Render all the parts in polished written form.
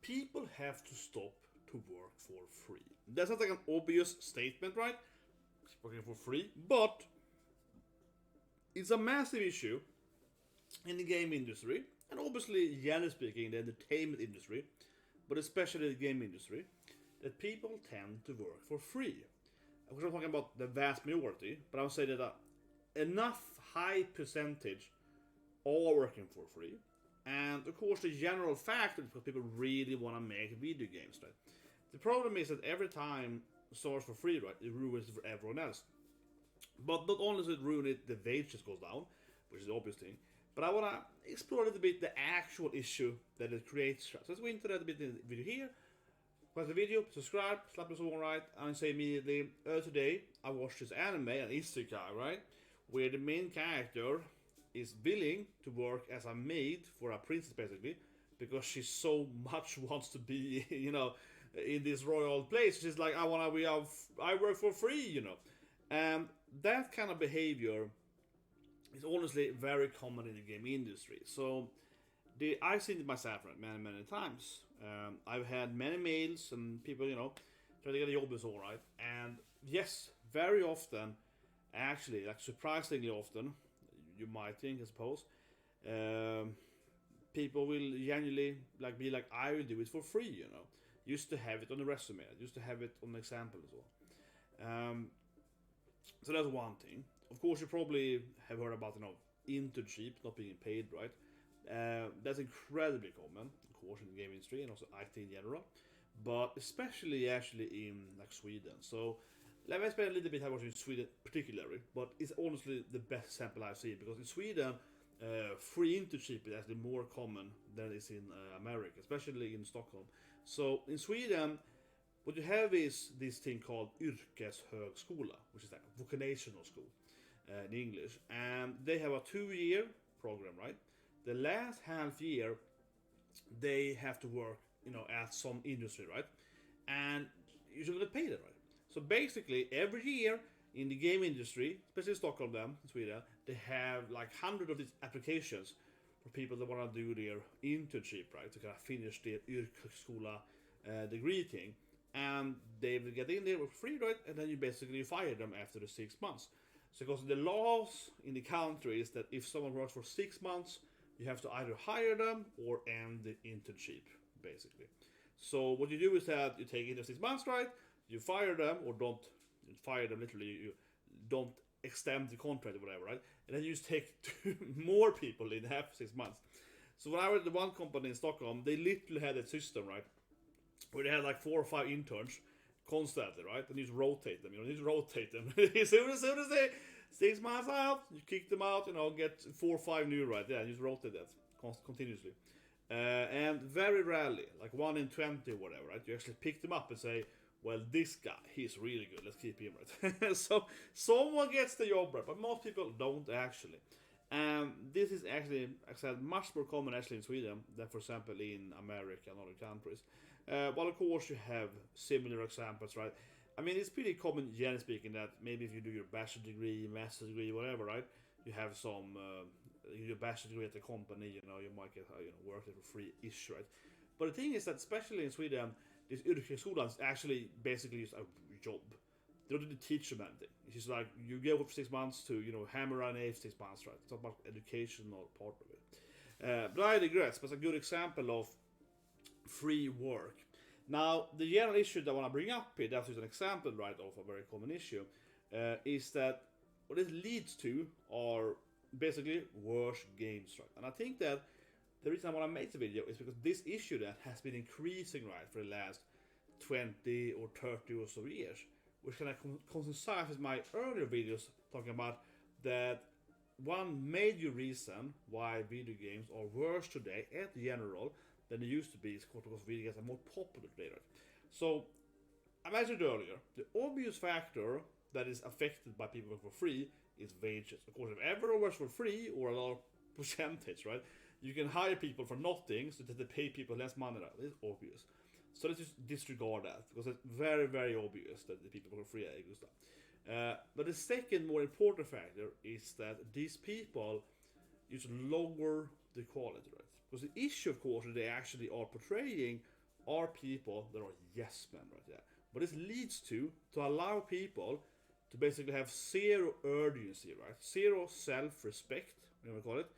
people have to stop to work for free. That's not like an obvious statement, right? Working for free, but it's a massive issue in the game industry, and obviously, generally speaking, the entertainment industry, but especially the game industry, that people tend to work for free. Of course, I'm talking about the vast majority, but I would say that enough high percentage are working for free. And of course, the general factor is because people really want to make video games, right? The problem is that every time source for free, right, it ruins it for everyone else. But not only does it ruin it, the wages goes down, which is the obvious thing. But I want to explore a little bit the actual issue that it creates. So let's go into that a bit in the video here. Watch the video, subscribe, slap the song right, and say immediately, today I watched this anime, an isekai, right? Where the main character is willing to work as a maid for a princess, basically, because she so much wants to be, in this royal place. She's like, I work for free, And that kind of behavior is honestly very common in the game industry. So I've seen it myself many times. I've had many mails and people, try to get a job is alright. And yes, very often, actually, like surprisingly often, you might think, I suppose, people will genuinely be like, I will do it for free, Used to have it on the resume, used to have it on the example as well. So that's one thing. Of course, you probably have heard about, internship not being paid, right? That's incredibly common, of course, in the game industry and also IT in general, but especially actually in Sweden. So let me explain a little bit how it works in Sweden particularly, but it's honestly the best sample I've seen, because in Sweden, free internship is actually more common than it is in America, especially in Stockholm. So in Sweden, what you have is this thing called yrkeshögskola, which is like a vocational school in English, and they have a 2-year program, right? The last half year, they have to work, at some industry, right? And you should get paid it, right? So basically, every year in the game industry, especially in Stockholm, in Sweden, they have like hundreds of these applications for people that want to do their internship, right? To kind of finish their yrkesskola degree thing. And they will get in there for free, right? And then you basically fire them after the 6 months. So because the laws in the country is that if someone works for 6 months, you have to either hire them or end the internship, basically. So what you do is that you take it for 6 months, right? You fire them, or don't fire them literally, you don't extend the contract or whatever, right? And then you just take more people in after 6 months. So when I was at the one company in Stockholm, they literally had a system, right? Where they had like 4 or 5 interns constantly, right? And you just rotate them, as soon as they 6 months out, you kick them out, get 4 or 5 new, right? Yeah, you just rotate that continuously. And very rarely, like 1 in 20 or whatever, right? You actually pick them up and say, well, this guy, he's really good, let's keep him, right? So someone gets the job, right? But most people don't actually. This is actually, like I said, much more common actually in Sweden than, for example, in America and other countries. But of course, you have similar examples, right? I mean, it's pretty common, generally speaking, that maybe if you do your bachelor degree, master's degree, whatever, right? You have some, your bachelor degree at the company, you might get, work there for free-ish, right? But the thing is that, especially in Sweden, this yrkesskolan is actually basically just a job. They don't teach them anything. It's just like you go for 6 months to hammer an A for 6 months, right? It's not about educational part of it. But I digress. But it's a good example of free work. Now, the general issue that I want to bring up here, that's just an example, right, of a very common issue, is that what it leads to are basically worse games, right? And I think that the reason I want to make the video is because this issue that has been increasing, right, for the last 20 or 30 or so years, which kind of coincides with my earlier videos talking about that one major reason why video games are worse today, at general, than they used to be is because video games are more popular today, right? So, I mentioned earlier, the obvious factor that is affected by people working for free is wages. Of course, if everyone works for free, or a lot of percentage, right, you can hire people for nothing so that they pay people less money, right? It's obvious. So let's just disregard that, because it's very, very obvious that the people work for free are good stuff. But the second more important factor is that these people just lower the quality, right? Because the issue, of course, that they actually are portraying are people that are yes men, right? Yeah. But this leads to allow people to basically have zero urgency, right? Zero self-respect, you want to call it.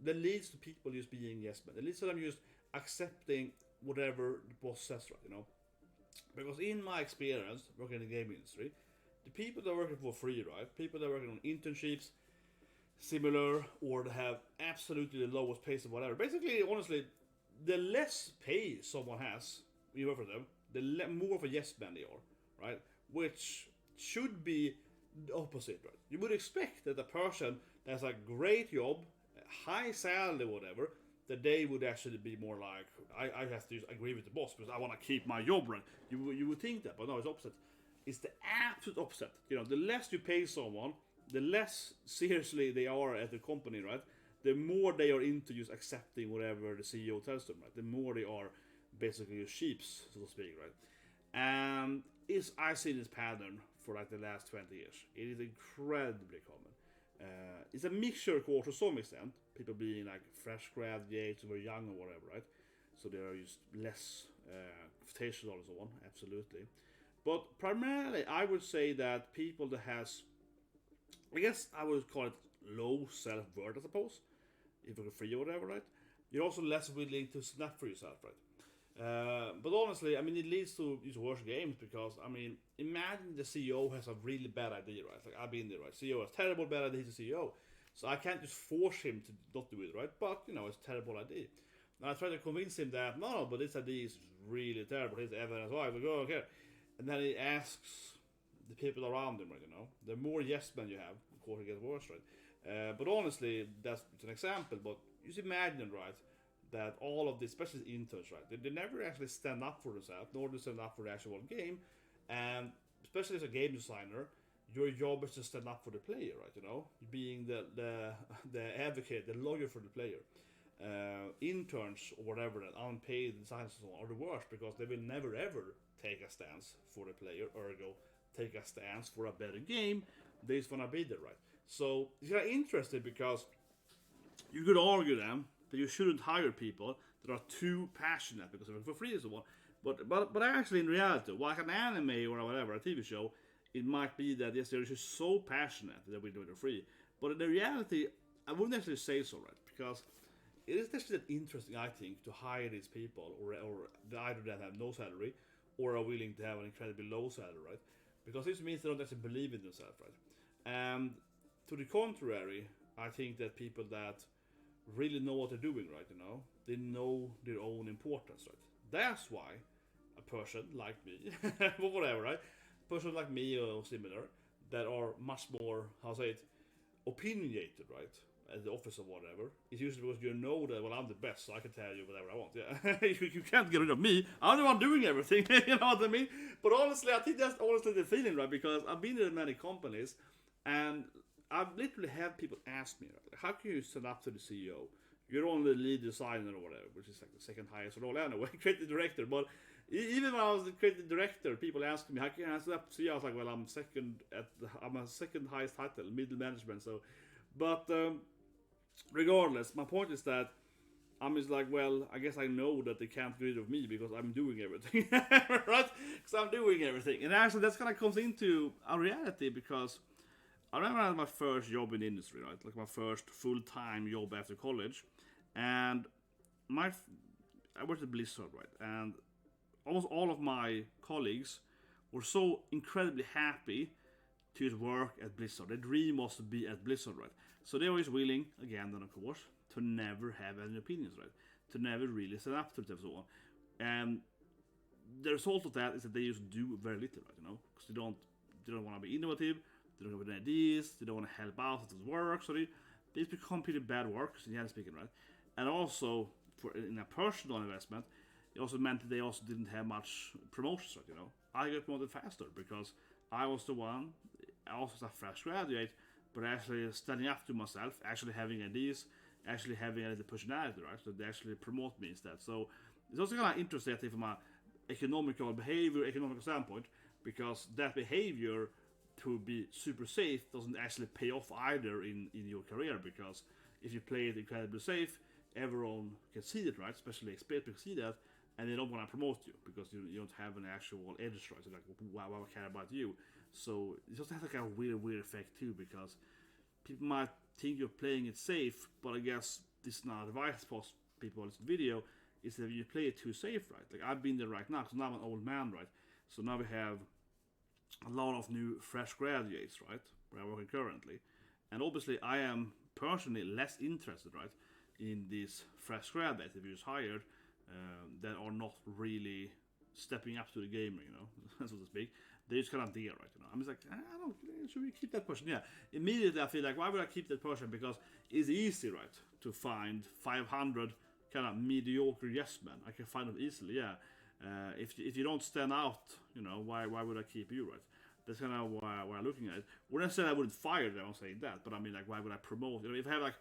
That leads to people just being yes men. It leads to them just accepting whatever the boss says, right? Because in my experience working in the game industry, the people that are working for free, right? People that are working on internships, similar, or they have absolutely the lowest pace of whatever. Basically, honestly, the less pay someone has when you work for them, the more of a yes man they are, right? Which should be the opposite, right? You would expect that a person that has a great job, high salary, whatever, that they would actually be more like, I have to agree with the boss because I want to keep my job, right? You would think that, but no, it's opposite. It's the absolute opposite. The less you pay someone, the less seriously they are at the company, right? The more they are into just accepting whatever the CEO tells them, right? The more they are basically sheeps, so to speak, right? And I've seen this pattern for like the last 20 years. It is incredibly common. It's a mixture, of course, to some extent. People being like fresh graduates, or young or whatever, right? So they are just less confrontational and so on, absolutely. But primarily, I would say that people that has, I guess I would call it low self-worth, I suppose, if you're free or whatever, right? You're also less willing to snap for yourself, right? But honestly, I mean, it leads to these worse games because, I mean, imagine the CEO has a really bad idea, right? Like, I've been there, right? CEO has terrible bad idea, he's a CEO. So I can't just force him to not do it, right? But, it's a terrible idea. And I try to convince him that, no, but this idea is really terrible. Here's the evidence why. We go, okay. And then he asks the people around him, right, The more yes men you have, of course it gets worse, right? But honestly, that's an example. But just imagine, right, that all of this, especially interns, right, they never actually stand up for themselves, nor do they stand up for the actual game. And especially as a game designer, your job is to stand up for the player, right? Being the advocate, the lawyer for the player. Interns or whatever, that unpaid designers and so on, are the worst because they will never ever take a stance for the player, ergo take a stance for a better game. They just wanna be there, right? So it's kind of interesting because you could argue then that you shouldn't hire people that are too passionate because they're for free and so on. But actually, in reality, like an anime or whatever, a TV show, it might be that yes, they're just so passionate that we do it for free. But in the reality, I wouldn't actually say so, right? Because it is actually interesting, I think, to hire these people, or either that have no salary, or are willing to have an incredibly low salary, right? Because this means they don't actually believe in themselves, right? And to the contrary, I think that people that really know what they're doing, right, they know their own importance, right? That's why a person like me, or whatever, right? A person like me or similar, that are much more, how say it, opinionated, right? At the office or whatever, it's usually because you know that, well, I'm the best, so I can tell you whatever I want. Yeah, you can't get rid of me. I'm the one doing everything. You know what I mean? But honestly, I think that's honestly the feeling, right? Because I've been in many companies, and I've literally had people ask me, right, how can you stand up to the CEO? You're only the lead designer or whatever, which is like the second highest role anyway, creative director. But even when I was the creative director, people asked me, how can I stand up to CEO? I was like, well, I'm a second highest title, middle management. So, but regardless, my point is that I'm just like, well, I guess I know that they can't get rid of me because I'm doing everything, right? Because I'm doing everything. And actually, that's kind of comes into a reality because I remember I had my first job in the industry, right? Like my first full-time job after college. And I worked at Blizzard, right? And almost all of my colleagues were so incredibly happy to just work at Blizzard. Their dream was to be at Blizzard, right? So they were always willing, again, then of course, to never have any opinions, right? To never really stand up to it and so on. And the result of that is that they just do very little, right? Because they don't want to be innovative, they don't have any ideas, they don't want to help out with the work, so they just become pretty bad workers, generally speaking, right? And also, in a personal investment, it also meant that they also didn't have much promotions, right? I got promoted faster because I was the one, I also was a fresh graduate, but actually standing up to myself, actually having ideas, actually having a personality, right? So they actually promote me instead. So it's also kind of interesting, I think, from an economical standpoint, because that behavior to be super safe doesn't actually pay off either in your career, because if you play it incredibly safe, everyone can see it, right? Especially experts can see that, and they don't want to promote you because you don't have an actual edge, right? So like, why would I care about you? So it just has like a weird effect too, because people might think you're playing it safe, but I guess this is not advice for people on this video, is that you play it too safe, right? Like I've been there right now, because now I'm an old man, right? So now we have a lot of new fresh graduates, right? Where I'm working currently. And obviously I am personally less interested, right, in these fresh graduates that we just hired that are not really stepping up to the game, you know, so to speak. They're just kind of there, right? You know, I'm just like, I don't. Should we keep that person? Yeah. Immediately, I feel like, why would I keep that person? Because it's easy, right, to find 500 kind of mediocre yes men. I can find them easily. Yeah. If you don't stand out, you know, why would I keep you, right? That's kind of why I'm looking at it. When I said I wouldn't fire them, I'm saying that, but I mean, like, why would I promote? You know, if I have like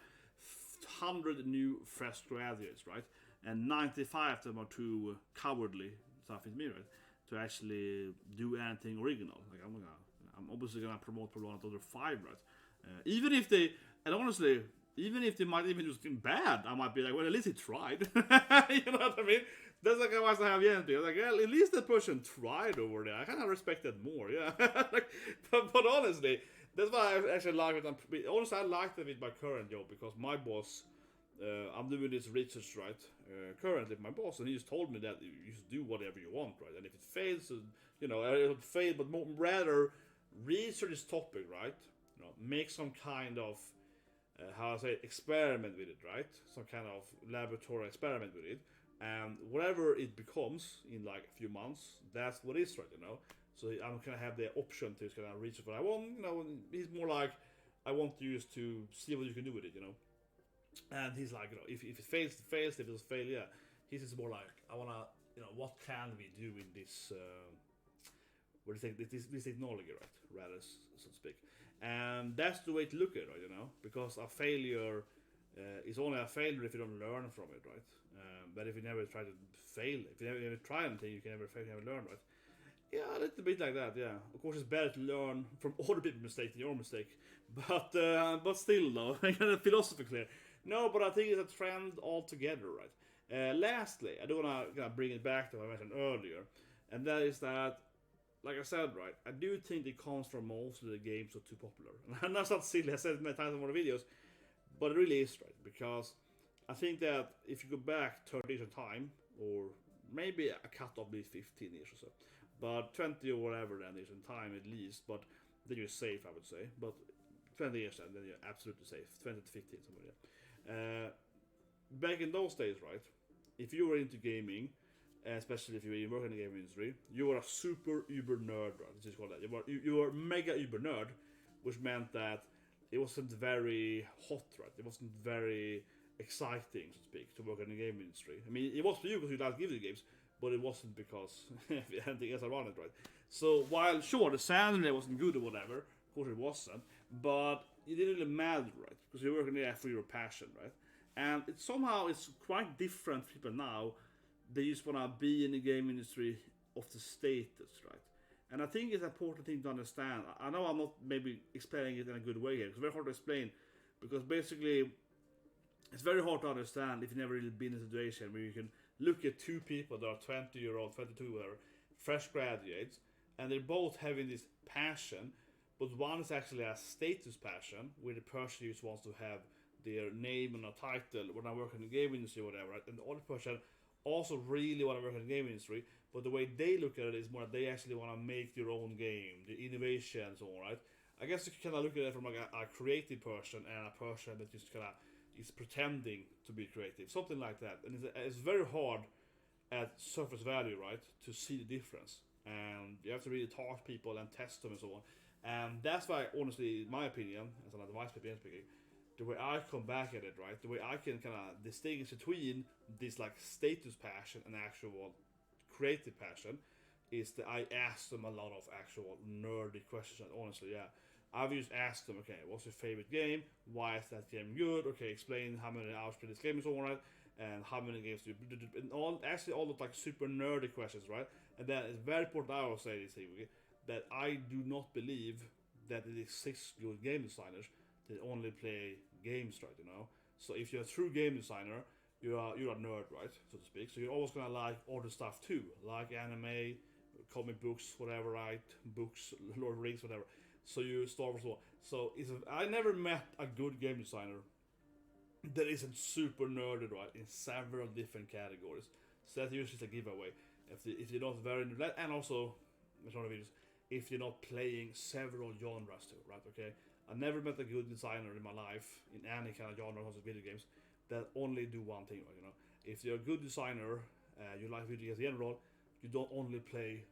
100 new fresh graduates, right, and 95 of them are too cowardly, stuff with me, right, to actually do anything original. Like I'm obviously gonna promote probably another 5, right? Even if they, and honestly, even if they might even do something bad, I might be like, well, at least he tried. You know what I mean? That's like how I have Jens. Like, well, at least that person tried over there. I kind of respect that more, yeah. Like, but honestly, that's why I actually like it. Honestly, I like it with my current job, because my boss, I'm doing this research, right, currently with my boss, and he just told me that you should do whatever you want, right, and if it fails, you know, it'll fail, but rather research this topic, right, you know, make some kind of, how I say, experiment with it, right, some kind of laboratory experiment with it, and whatever it becomes in like a few months, that's what it is, right, you know, so I'm gonna have the option to kind of research what I want, you know, and he's more like, I want you to see what you can do with it, you know. And he's like, you know, if it fails, it fails. If it doesn't fail, yeah. He's just more like, I wanna, you know, what can we do in this, what do you think, this technology, right? Rather, so to speak. And that's the way to look at it, right? You know, because a failure is only a failure if you don't learn from it, right? But if you never try to fail, if you never try anything, you can never fail, you never learn, right? Yeah, a little bit like that. Yeah, of course, it's better to learn from other people's mistakes than your mistake. But still, though, kind of philosophy clear. No, but I think it's a trend altogether, right? Lastly, I do want to bring it back to what I mentioned earlier, and that is that, like I said, right, I do think it comes from most of the games are too popular. And that's not silly, I said it many times in one of the videos, but it really is, right? Because I think that if you go back 30 years in time, or maybe a cut off maybe 15 years or so, but 20 or whatever then is in time at least, but then you're safe, I would say. But 20 years then you're absolutely safe. 20 to 15, somewhere, yeah. Back in those days, right, if you were into gaming, especially if you were working in the gaming industry, you were a super uber nerd, right? Let's just call that. You were mega uber nerd, which meant that it wasn't very hot, right? It wasn't very exciting, so to speak, to work in the gaming industry. I mean, it was for you because you liked video games, but it wasn't because anything else around it, right? So while sure the salary wasn't good or whatever, of course it wasn't, but it didn't really matter, right? Because you're working there for your passion, right? And it somehow it's quite different for people now. They just want to be in the game industry of the status, right? And I think it's an important thing to understand. I know I'm not maybe explaining it in a good way here. It's very hard to explain because basically it's very hard to understand if you've never really been in a situation where you can look at two people that are 20-year-old, 22, whatever, fresh graduates, and they're both having this passion, but one is actually a status passion, where the person just wants to have their name and a title when I work in the game industry or whatever, right? And the other person also really want to work in the game industry, but the way they look at it is more that they actually want to make their own game, the innovation and so on, right? I guess you can kind of look at it from like a creative person and a person that just kind of is pretending to be creative, something like that. And it's very hard at surface value, right, to see the difference. And you have to really talk to people and test them and so on. And that's why, honestly, in my opinion, as an advice people speaking, the way I come back at it, right, the way I can kind of distinguish between this like status passion and actual creative passion is that I ask them a lot of actual nerdy questions. Honestly, yeah, I've just asked them, okay, what's your favorite game? Why is that game good? Okay, explain how many hours play this game is all right, and how many games do you, and all those like super nerdy questions, right? And then it's very important. I will say this thing, okay, that I do not believe that it exists good game designers that only play games, right? You know. So if you're a true game designer, you're a nerd, right, so to speak. So you're always gonna like other stuff too, like anime, comic books, whatever, right? Books, Lord of the Rings, whatever. So you Star Wars, so I never met a good game designer that isn't super nerded, right, in several different categories. So that usually is a giveaway. If you're not very, and also, if you're not playing several genres too, right? Okay, I never met a good designer in my life in any kind of genre of video games that only do one thing, right? If you're a good designer, you like video games in general, you don't only play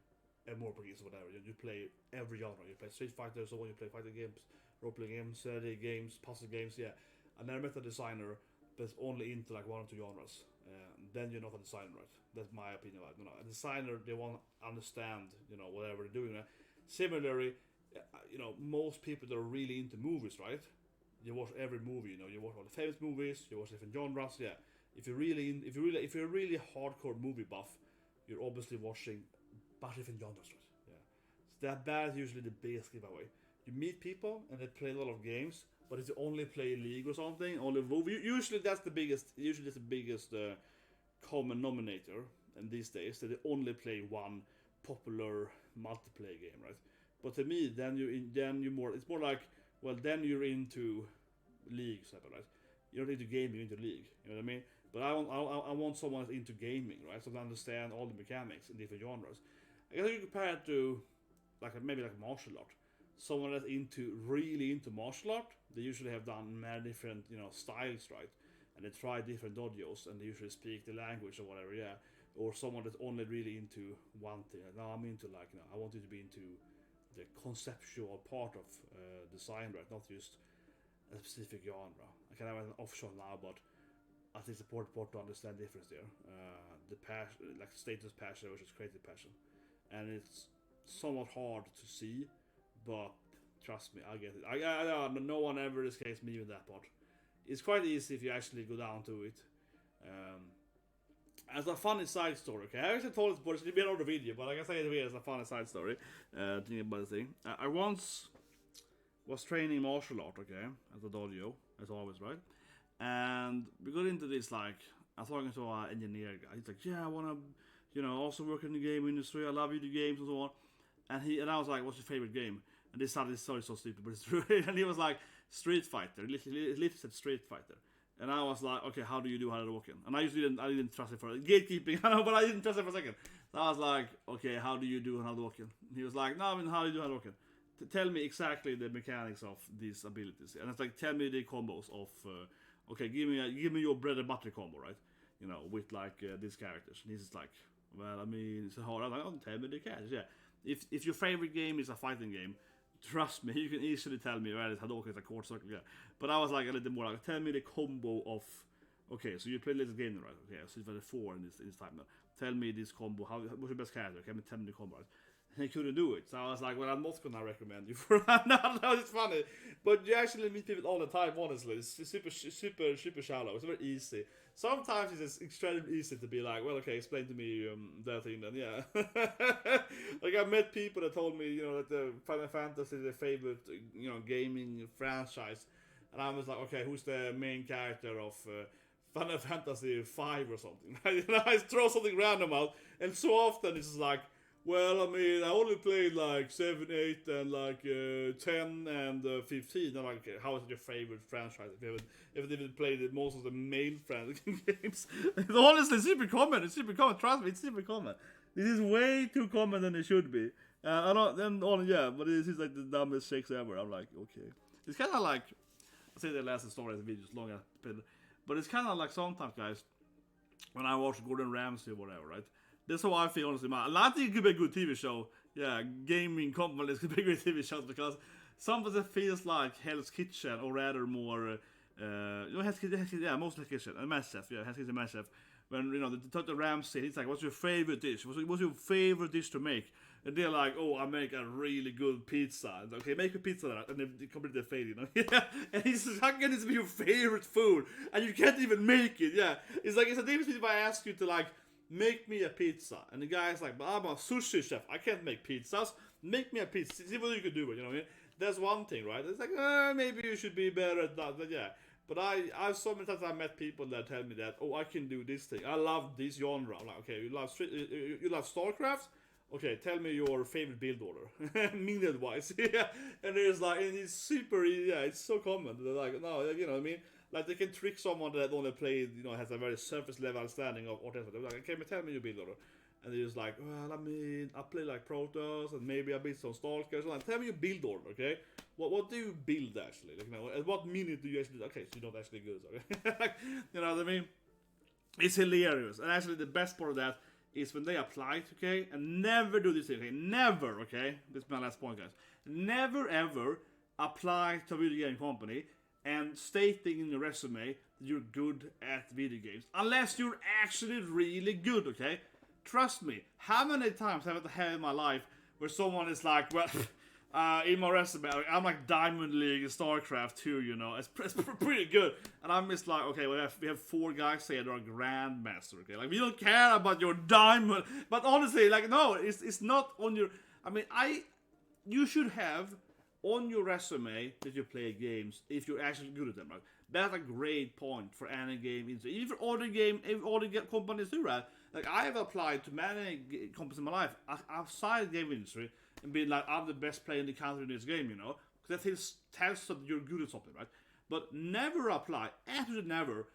MMORPGs or whatever. You play every genre. You play Street Fighter, so on. You play fighting games, role-playing games, strategy games, puzzle games. Yeah, I never met a designer that's only into like one or two genres. Then you're not a designer, right? That's my opinion. Right? A designer, they want to understand, whatever they're doing. Right? Similarly, most people that are really into movies, right? You watch every movie. You watch all the famous movies. You watch different genres. Yeah. If you're a really hardcore movie buff, you're obviously watching but different genres, right? Yeah. So that is usually the biggest giveaway. You meet people and they play a lot of games, but if you only play League or something, only WoW, usually that's the biggest. Usually that's the biggest common denominator. And these days, that they only play one popular multiplayer game, right? But to me, then you're more. It's more like, well, then you're into League, right? You're not into gaming, you're into League. You know what I mean? But I want someone that's into gaming, right? So they understand all the mechanics in different genres. I guess you compare it to maybe like martial art. Someone that's really into martial art, they usually have done many different styles, right? And they try different dojos, and they usually speak the language or whatever, yeah. Or someone that's only really into one thing. Now I'm into I want you to be into the conceptual part of design, right? Not just a specific genre. I can have an offshore now, but I think it's important to understand the difference there. The passion, like status passion versus creative passion, and it's somewhat hard to see, but trust me, I get it. No one ever escapes me with that part. It's quite easy if you actually go down to it. As a funny side story, okay? I actually told this before, it should be another video, but I can say it here as a funny side story. Thinking about the thing. I once was training martial art, okay? At the dojo, as always, right? And we got into this, I was talking to an engineer guy. He's like, yeah, I want to, also work in the game industry. I love video games and so on. And I was like, what's your favorite game? And this sounded so stupid, but it's true. And he was like, Street Fighter. He literally said Street Fighter. And I was like, okay, how do you do Hadouken? And I didn't trust it for gatekeeping, but I didn't trust it for a second. So I was like, okay, how do you do Hadouken? He was like, no, how do you do Hadouken? Tell me exactly the mechanics of these abilities. And it's like, tell me the combos of, okay, give me your bread and butter combo, right? With these characters. And he's just like, well, I mean, it's hard. I'm like, oh, tell me the characters, yeah. If your favorite game is a fighting game, trust me, you can easily tell me, well, Hadouken is a quarter circle, yeah. But I was like a little more like, tell me the combo of, okay, so you play this game, right? Okay, so it's 4 in this time now. Tell me this combo, what's your best character? Okay, tell me the combo, right? And he couldn't do it, so I was like, well, I'm not gonna recommend you for that. No, it's funny, but you actually meet people all the time, honestly. It's super shallow, it's very easy. Sometimes it's extremely easy to be like, well, okay, explain to me that thing then, yeah. Like I met people that told me, that the Final Fantasy is their favorite, gaming franchise. And I was like, okay, who's the main character of Final Fantasy 5 or something? I throw something random out, and so often it's like, well, I mean, I only played 7, 8, and 10 and 15. I'm like, how is it your favorite franchise? If you haven't played most of the main games. It's honestly super common. It's super common. Trust me, it's super common. This is way too common than it should be. I don't. But this is like the dumbest shakes ever. I'm like, okay. It's kind of like, I say the last story as a video is long, but it's kind of like sometimes, guys, when I watch Gordon Ramsay or whatever, right? That's how I feel, honestly. I think it could be a good TV show. Yeah, gaming companies could be great TV shows because sometimes it feels like Hell's Kitchen, or rather more, Hell's Kitchen, yeah, mostly Kitchen, and Mess Chef, yeah, Hell's Kitchen, Mess Chef. When, the Ramsay, he's like, what's your favorite dish? What's your favorite dish to make? And they're like, oh, I make a really good pizza. And, okay, make a pizza then. And they completely fail, Yeah. And he's like, how can this be your favorite food? And you can't even make it, yeah. It's like, it's a difference if I ask you to, make me a pizza. And the guy's like, but I'm a sushi chef. I can't make pizzas. Make me a pizza. See what you can do, you know what I mean? That's one thing, right? It's like, maybe you should be better at that. But yeah. But I've so many times I met people that tell me that, oh, I can do this thing. I love this genre. I'm like, okay, you love StarCraft? Okay, tell me your favorite build order, minute wise. Yeah, and it's super, yeah, it's so common. They're like, no, you know what I mean? Like they can trick someone that only played, you know, has a very surface level understanding of what. They're like, okay, tell me your build order. And they're just like, well, I mean, I play like Protoss and maybe I beat some Stalkers. Like, tell me your build order, okay? What do you build actually? Like, you know, at what minute do you actually? Okay, so you're not actually good, okay? Like, you know what I mean? It's hilarious, and actually the best part of that is when they apply it, okay? And never do this thing, okay? Never, okay? This is my last point, guys. Never ever apply to a video game company and stating in your resume that you're good at video games, unless you're actually really good, okay? Trust me, how many times have I had in my life where someone is like, well, in my resume, I'm like Diamond League and StarCraft 2, you know, it's pretty good. And I'm just like, okay, we have 4 guys here that are Grandmaster, okay? Like, we don't care about your Diamond, but honestly, like, no, it's not on your, I mean, you should have on your resume that you play games if you're actually good at them, right? That's a great point for any game industry. Even for other companies do that. Like, I have applied to many companies in my life outside the game industry and been like, I'm the best player in the country in this game, you know? Because that tells that you're good at something, right? But never apply, absolutely never,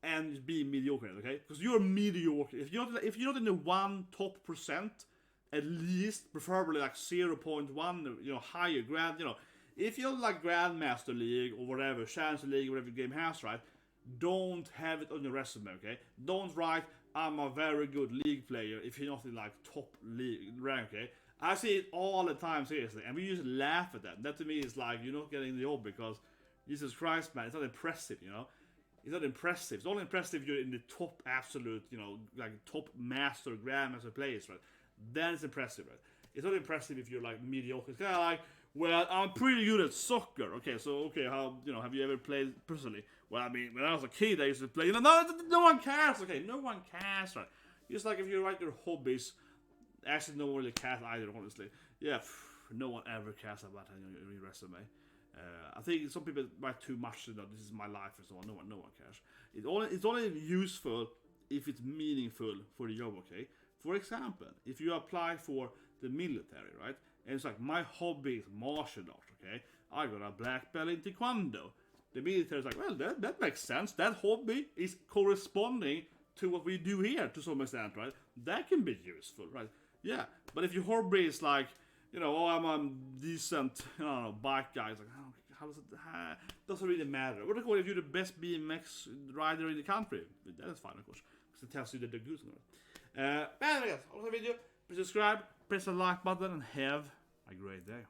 and be mediocre, okay? Because you're mediocre. If you're not in the one top percent, at least, preferably like 0.1, you know, higher grand, you know, if you're like Grandmaster League or whatever, Chancellor League, whatever game has, right? Don't have it on your resume, okay? Don't write, I'm a very good league player if you're not in like top league rank, okay? I see it all the time, seriously, and we just laugh at that. That to me is like, you're not getting the job because, Jesus Christ, man, it's not impressive, you know? It's not impressive. It's only impressive if you're in the top absolute, you know, like top master, grandmaster players, right? Then it's impressive, right? It's not impressive if you're like mediocre. It's kind of like, well, I'm pretty good at soccer. Okay, so how, you know, have you ever played personally? Well, I mean, when I was a kid, I used to play. You know, no one cares. Okay, no one cares, right? Just like if you write your hobbies, actually, no one really cares either. Honestly, yeah, no one ever cares about your resume. I think some people write too much. You know, this is my life and so on. No one cares. It's only useful if it's meaningful for the job. Okay. For example, if you apply for the military, right? And it's like, my hobby is martial arts, okay? I got a black belt in Taekwondo. The military is like, well, that makes sense. That hobby is corresponding to what we do here to some extent, right? That can be useful, right? Yeah, but if your hobby is like, you know, oh, I'm a decent, I don't know, bike guy, it's like, how does it, doesn't really matter. What do you call it if you're the best BMX rider in the country? That is fine, of course, because it tells you that they're good. Men, I guess, also video, please subscribe, press the like button, and have a great day.